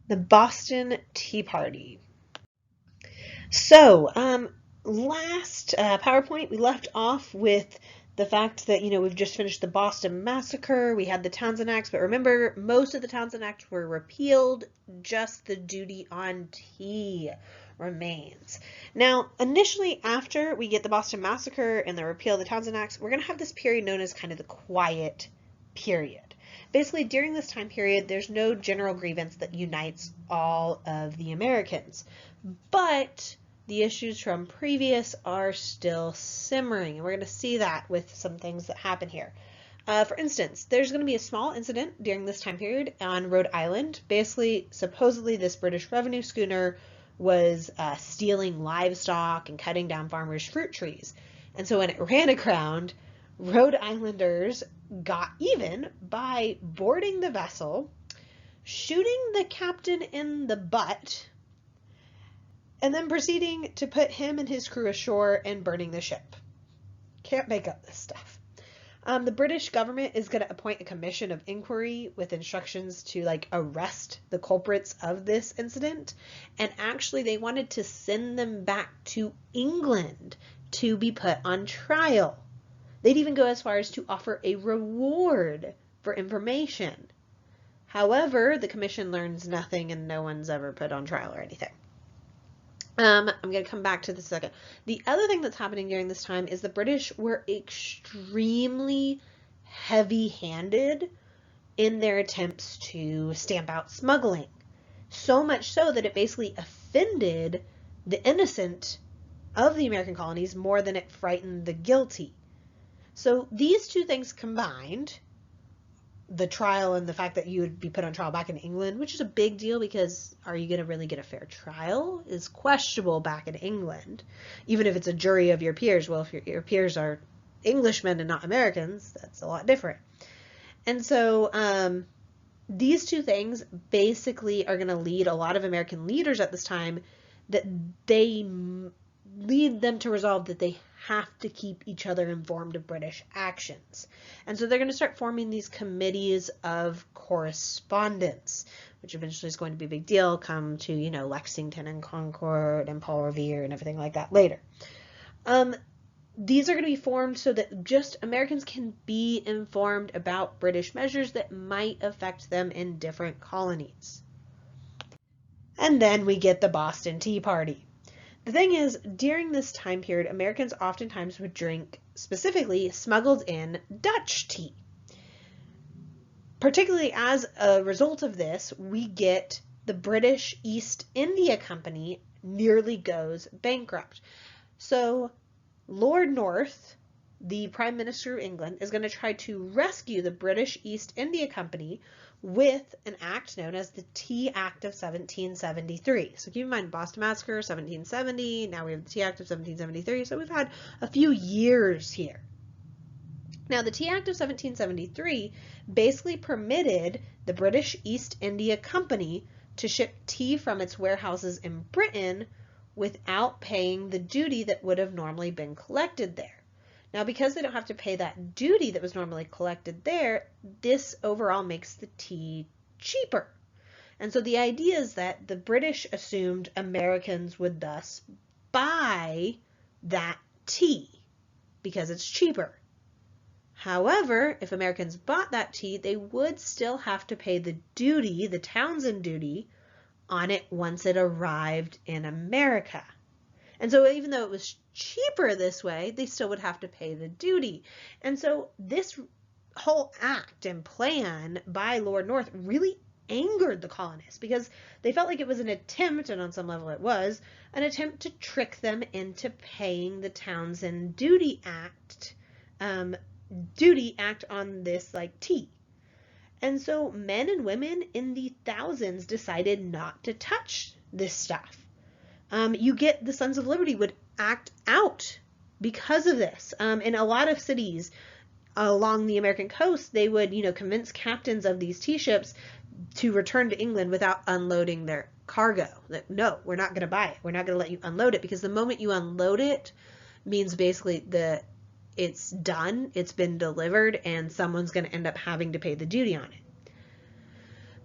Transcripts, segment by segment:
The Boston Tea Party. So, last PowerPoint, we left off with the fact that, we've just finished the Boston Massacre, we had the Townsend Acts, but remember, most of the Townsend Acts were repealed, just the duty on tea remains. Now, initially, after we get the Boston Massacre and the repeal of the Townsend Acts, we're going to have this period known as kind of the Quiet Period. Basically, during this time period, there's no general grievance that unites all of the Americans, but the issues from previous are still simmering, and we're going to see that with some things that happen here. For instance, there's going to be a small incident during this time period on Rhode Island. Basically, supposedly this British revenue schooner was stealing livestock and cutting down farmers' fruit trees. And so when it ran aground, Rhode Islanders got even by boarding the vessel, shooting the captain in the butt, and then proceeding to put him and his crew ashore and burning the ship. Can't make up this stuff. The British government is going to appoint a commission of inquiry with instructions to arrest the culprits of this incident. And actually they wanted to send them back to England to be put on trial. They'd even go as far as to offer a reward for information. However, the commission learns nothing and no one's ever put on trial or anything. I'm going to come back to this in a second. The other thing that's happening during this time is the British were extremely heavy-handed in their attempts to stamp out smuggling. So much so that it basically offended the innocent of the American colonies more than it frightened the guilty. So these two things combined, the trial and the fact that you would be put on trial back in England, which is a big deal because are you going to really get a fair trial, is questionable back in England. Even if it's a jury of your peers, well, if your peers are Englishmen and not Americans, that's a lot different. And so these two things basically are going to lead a lot of American leaders at this time that they lead them to resolve that they have to keep each other informed of British actions. And so they're going to start forming these committees of correspondence, which eventually is going to be a big deal, come to, Lexington and Concord and Paul Revere and everything like that later. These are going to be formed so that just Americans can be informed about British measures that might affect them in different colonies. And then we get the Boston Tea Party. The thing is, during this time period, Americans oftentimes would drink, specifically, smuggled in Dutch tea. Particularly as a result of this, we get the British East India Company nearly goes bankrupt. So Lord North, the Prime Minister of England, is going to try to rescue the British East India Company with an act known as the Tea Act of 1773. So keep in mind, Boston Massacre, 1770, now we have the Tea Act of 1773, so we've had a few years here. Now, the Tea Act of 1773 basically permitted the British East India Company to ship tea from its warehouses in Britain without paying the duty that would have normally been collected there. Now, because they don't have to pay that duty that was normally collected there, this overall makes the tea cheaper. And so the idea is that the British assumed Americans would thus buy that tea because it's cheaper. However, if Americans bought that tea, they would still have to pay the duty, the Townsend duty, on it once it arrived in America. And so even though it was cheaper this way, they still would have to pay the duty. And so this whole act and plan by Lord North really angered the colonists because they felt like it was an attempt, and on some level it was, an attempt to trick them into paying the Townsend Duty Act on this tea. And so men and women in the thousands decided not to touch this stuff. You get the Sons of Liberty would act out because of this. In a lot of cities along the American coast, they would, convince captains of these tea ships to return to England without unloading their cargo. That, no, we're not going to buy it. We're not going to let you unload it, because the moment you unload it means basically it's done, it's been delivered, and someone's going to end up having to pay the duty on it.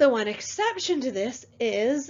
The one exception to this is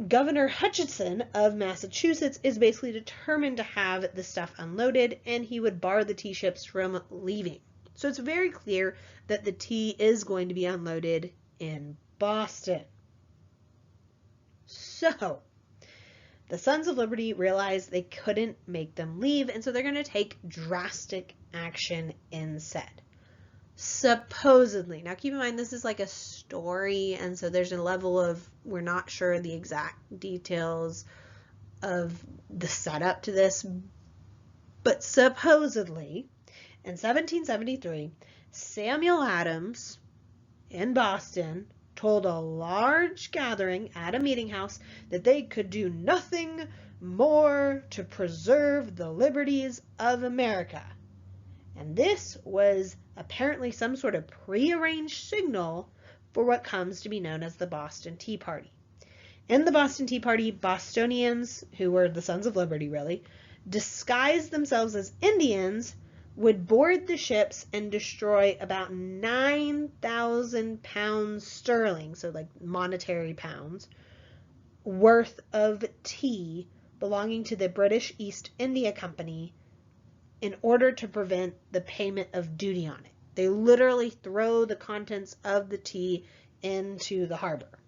Governor Hutchinson of Massachusetts is basically determined to have the stuff unloaded, and he would bar the tea ships from leaving. So it's very clear that the tea is going to be unloaded in Boston. So the Sons of Liberty realized they couldn't make them leave, and so they're going to take drastic action instead. Supposedly. Now keep in mind, this is like a story, and so there's a level of, we're not sure the exact details of the setup to this, but supposedly in 1773, Samuel Adams in Boston told a large gathering at a meeting house that they could do nothing more to preserve the liberties of America. And this was apparently some sort of prearranged signal for what comes to be known as the Boston Tea Party. In the Boston Tea Party, Bostonians, who were the Sons of Liberty really, disguised themselves as Indians, would board the ships and destroy about 9,000 pounds sterling, so like monetary pounds, worth of tea belonging to the British East India Company in order to prevent the payment of duty on it. They literally throw the contents of the tea into the harbor.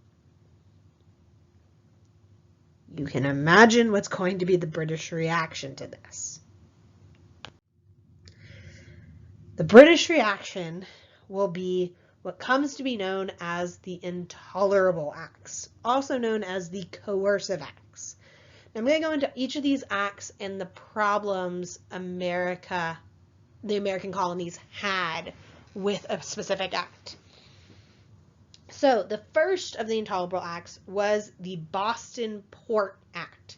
You can imagine what's going to be the British reaction to this. The British reaction will be what comes to be known as the Intolerable Acts, also known as the Coercive Acts. Now, I'm going to go into each of these acts and the problems the American colonies had with a specific act. So the first of the Intolerable Acts was the Boston Port Act.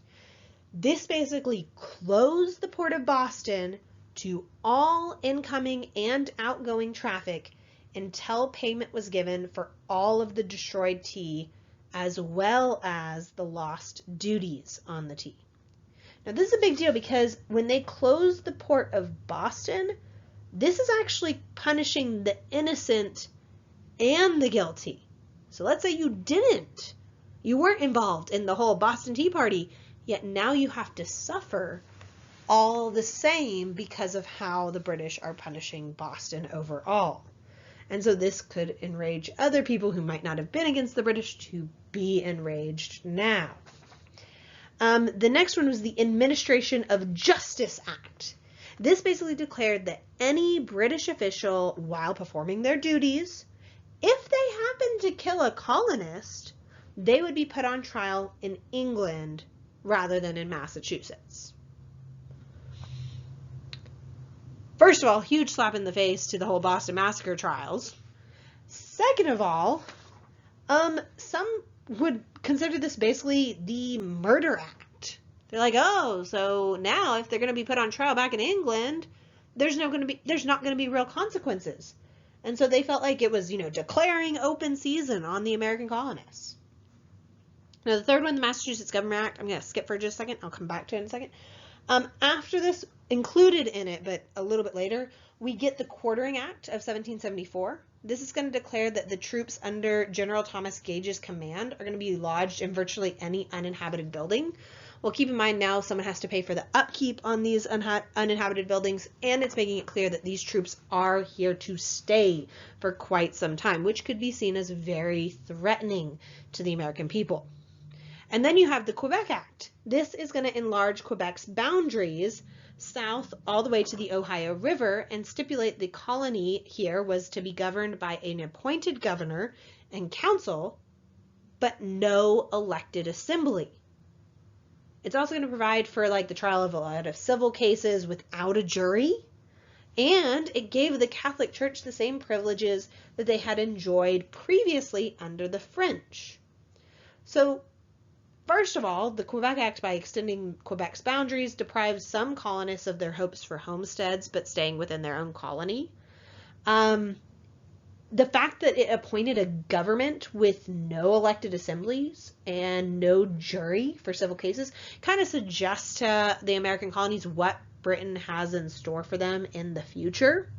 This basically closed the port of Boston to all incoming and outgoing traffic until payment was given for all of the destroyed tea, as well as the lost duties on the tea. Now this is a big deal because when they closed the port of Boston, this is actually punishing the innocent and the guilty. So let's say you weren't involved in the whole Boston Tea Party, yet now you have to suffer all the same because of how the British are punishing Boston overall. And so this could enrage other people who might not have been against the British to be enraged now. The next one was the Administration of Justice Act. This basically declared that any British official, while performing their duties, if they happened to kill a colonist, they would be put on trial in England rather than in Massachusetts. First of all, huge slap in the face to the whole Boston Massacre trials. Second of all, some would consider this basically the Murder Act. They're like, oh, so now if they're going to be put on trial back in England, there's not going to be real consequences. And so they felt like it was, declaring open season on the American colonists. Now, the third one, the Massachusetts Government Act, I'm going to skip for just a second. I'll come back to it in a second. After this, included in it, but a little bit later, we get the Quartering Act of 1774. This is going to declare that the troops under General Thomas Gage's command are going to be lodged in virtually any uninhabited building. Well, keep in mind now someone has to pay for the upkeep on these uninhabited buildings, and it's making it clear that these troops are here to stay for quite some time, which could be seen as very threatening to the American people. And then you have the Quebec Act. This is going to enlarge Quebec's boundaries south all the way to the Ohio River and stipulate the colony here was to be governed by an appointed governor and council, but no elected assembly. It's also going to provide for the trial of a lot of civil cases without a jury, and it gave the Catholic Church the same privileges that they had enjoyed previously under the French. So first of all, the Quebec Act, by extending Quebec's boundaries, deprives some colonists of their hopes for homesteads, but staying within their own colony. The fact that it appointed a government with no elected assemblies and no jury for civil cases kind of suggests to the American colonies what Britain has in store for them in the future.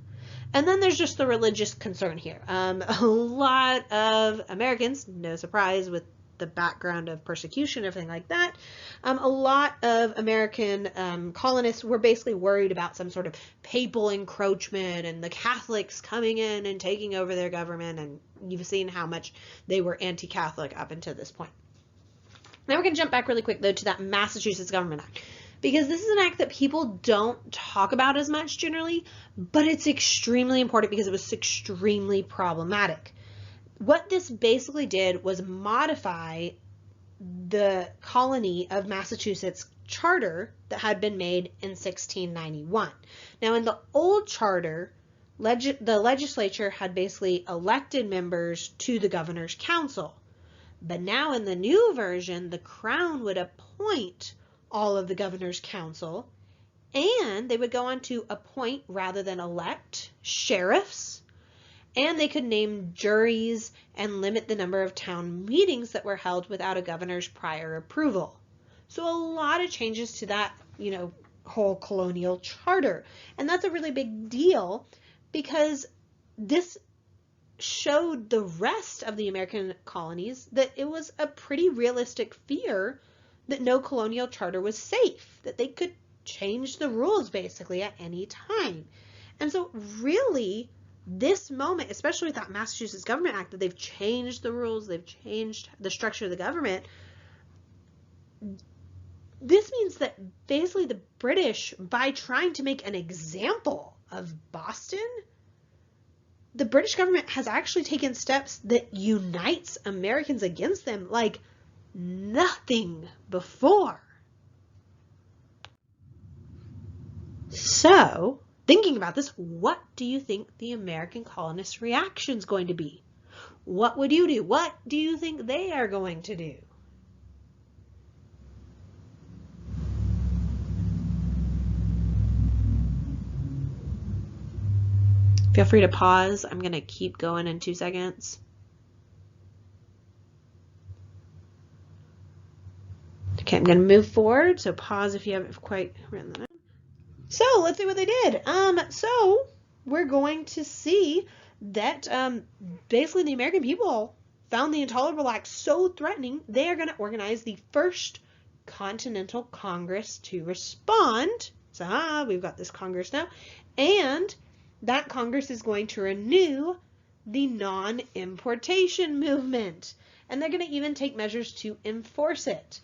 And then there's just the religious concern here. A lot of Americans, no surprise with the background of persecution, everything like that, a lot of American colonists were basically worried about some sort of papal encroachment and the Catholics coming in and taking over their government, and you've seen how much they were anti-Catholic up until this point. Now we're going to jump back really quick, though, to that Massachusetts Government Act, because this is an act that people don't talk about as much generally, but it's extremely important because it was extremely problematic. What this basically did was modify the colony of Massachusetts charter that had been made in 1691. Now, in the old charter, the legislature had basically elected members to the governor's council. But now in the new version, the crown would appoint all of the governor's council, and they would go on to appoint rather than elect sheriffs, and they could name juries and limit the number of town meetings that were held without a governor's prior approval. So a lot of changes to that, whole colonial charter. And that's a really big deal because this showed the rest of the American colonies that it was a pretty realistic fear that no colonial charter was safe, that they could change the rules basically at any time. And so really, this moment, especially with that Massachusetts Government Act, that they've changed the rules, they've changed the structure of the government, this means that basically the British, by trying to make an example of Boston, the British government has actually taken steps that unites Americans against them like nothing before. So, thinking about this, what do you think the American colonists' reaction is going to be? What would you do? What do you think they are going to do? Feel free to pause. I'm going to keep going in 2 seconds. Okay, I'm going to move forward, so pause if you haven't quite written that out. So let's see what they did. So we're going to see that basically the American people found the Intolerable Acts so threatening, they are going to organize the first Continental Congress to respond. So we've got this Congress now, and that Congress is going to renew the non-importation movement, and they're going to even take measures to enforce it.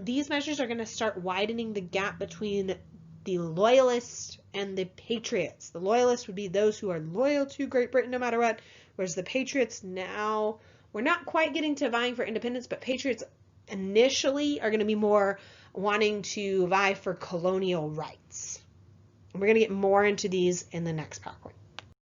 These measures are going to start widening the gap between the loyalists and the patriots. The loyalists would be those who are loyal to Great Britain no matter what, whereas the patriots now, we're not quite getting to vying for independence, but patriots initially are going to be more wanting to vie for colonial rights. We're going to get more into these in the next PowerPoint.